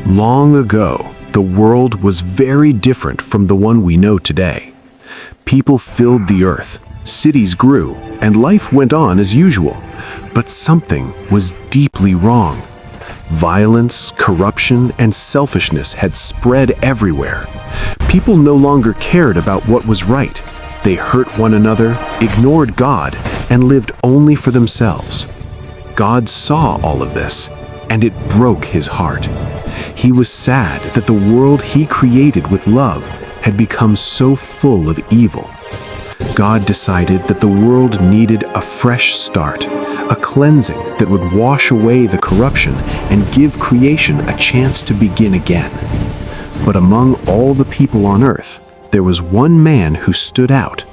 Long ago, the world was very different from the one we know today. People filled the earth, cities grew, and life went on as usual. But something was deeply wrong. Violence, corruption, and selfishness had spread everywhere. People no longer cared about what was right. They hurt one another, ignored God, and lived only for themselves. God saw all of this, and it broke his heart. He was sad that the world he created with love had become so full of evil. God decided that the world needed a fresh start, a cleansing that would wash away the corruption and give creation a chance to begin again. But among all the people on earth, there was one man who stood out.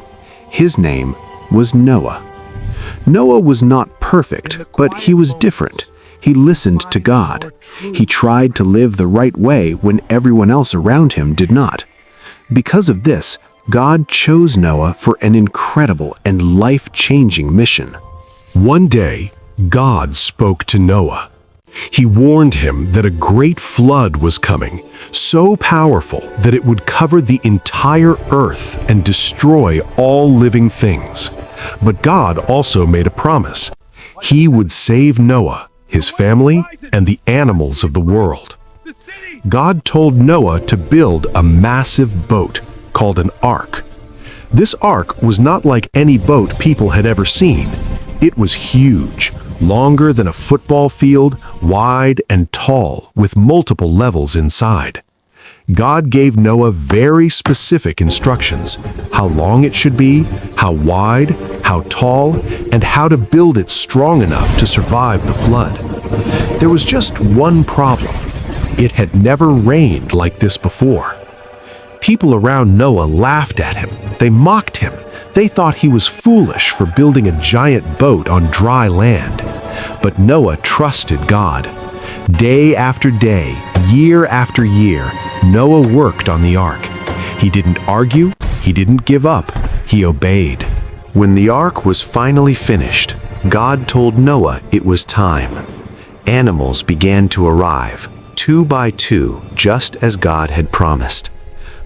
His name was Noah. Noah was not perfect, but he was different. He listened to God. He tried to live the right way when everyone else around him did not. Because of this, God chose Noah for an incredible and life-changing mission. One day, God spoke to Noah. He warned him that a great flood was coming, so powerful that it would cover the entire earth and destroy all living things. But God also made a promise. He would save Noah, his family, and the animals of the world. God told Noah to build a massive boat called an ark. This ark was not like any boat people had ever seen. It was huge, longer than a football field, wide and tall, with multiple levels inside. God gave Noah very specific instructions: how long it should be, how wide, how tall, and how to build it strong enough to survive the flood. There was just one problem. It had never rained like this before. People around Noah laughed at him. They mocked him. They thought he was foolish for building a giant boat on dry land. But Noah trusted God. Day after day, year after year, Noah worked on the ark. He didn't argue. He didn't give up. He obeyed. When the ark was finally finished, God told Noah it was time. Animals began to arrive, 2 by 2, just as God had promised.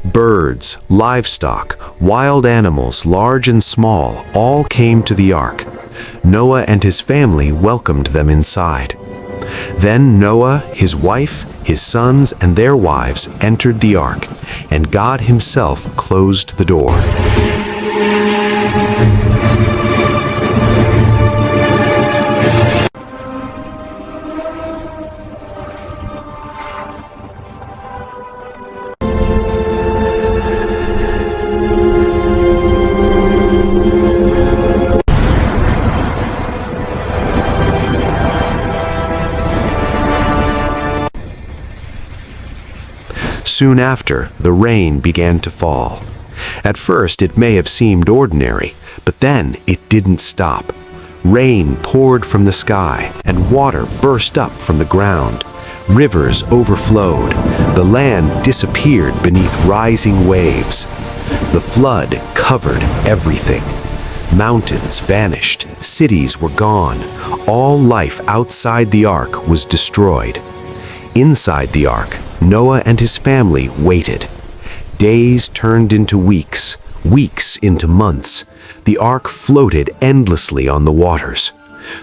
Birds, livestock, wild animals, large and small, all came to the ark. Noah and his family welcomed them inside. Then Noah, his wife, his sons, and their wives entered the ark, and God himself closed the door. Soon after, the rain began to fall. At first, it may have seemed ordinary, but then it didn't stop. Rain poured from the sky, and water burst up from the ground. Rivers overflowed. The land disappeared beneath rising waves. The flood covered everything. Mountains vanished. Cities were gone. All life outside the ark was destroyed. Inside the ark, Noah and his family waited. Days turned into weeks, weeks into months. The ark floated endlessly on the waters.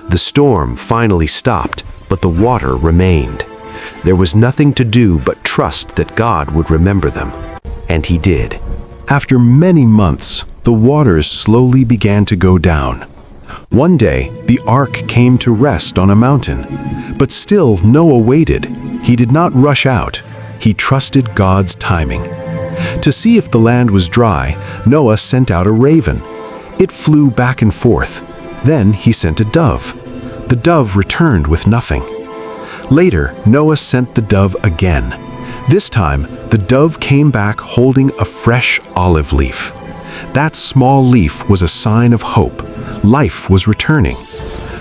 The storm finally stopped, but the water remained. There was nothing to do but trust that God would remember them. And he did. After many months, the waters slowly began to go down. One day, the ark came to rest on a mountain. But still, Noah waited. He did not rush out. He trusted God's timing. To see if the land was dry, Noah sent out a raven. It flew back and forth. Then he sent a dove. The dove returned with nothing. Later, Noah sent the dove again. This time, the dove came back holding a fresh olive leaf. That small leaf was a sign of hope. Life was returning.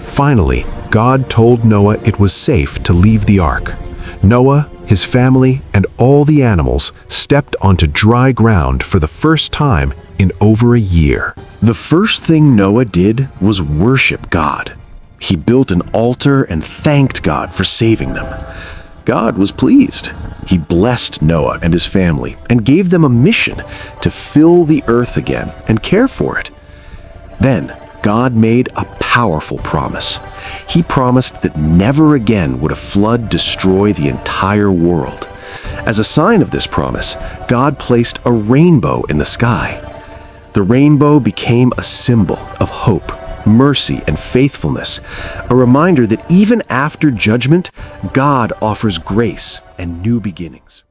Finally, God told Noah it was safe to leave the ark. Noah, his family, and all the animals stepped onto dry ground for the first time in over a year. The first thing Noah did was worship God. He built an altar and thanked God for saving them. God was pleased. He blessed Noah and his family and gave them a mission to fill the earth again and care for it. Then, God made a powerful promise. He promised that never again would a flood destroy the entire world. As a sign of this promise, God placed a rainbow in the sky. The rainbow became a symbol of hope, mercy, and faithfulness, a reminder that even after judgment, God offers grace and new beginnings.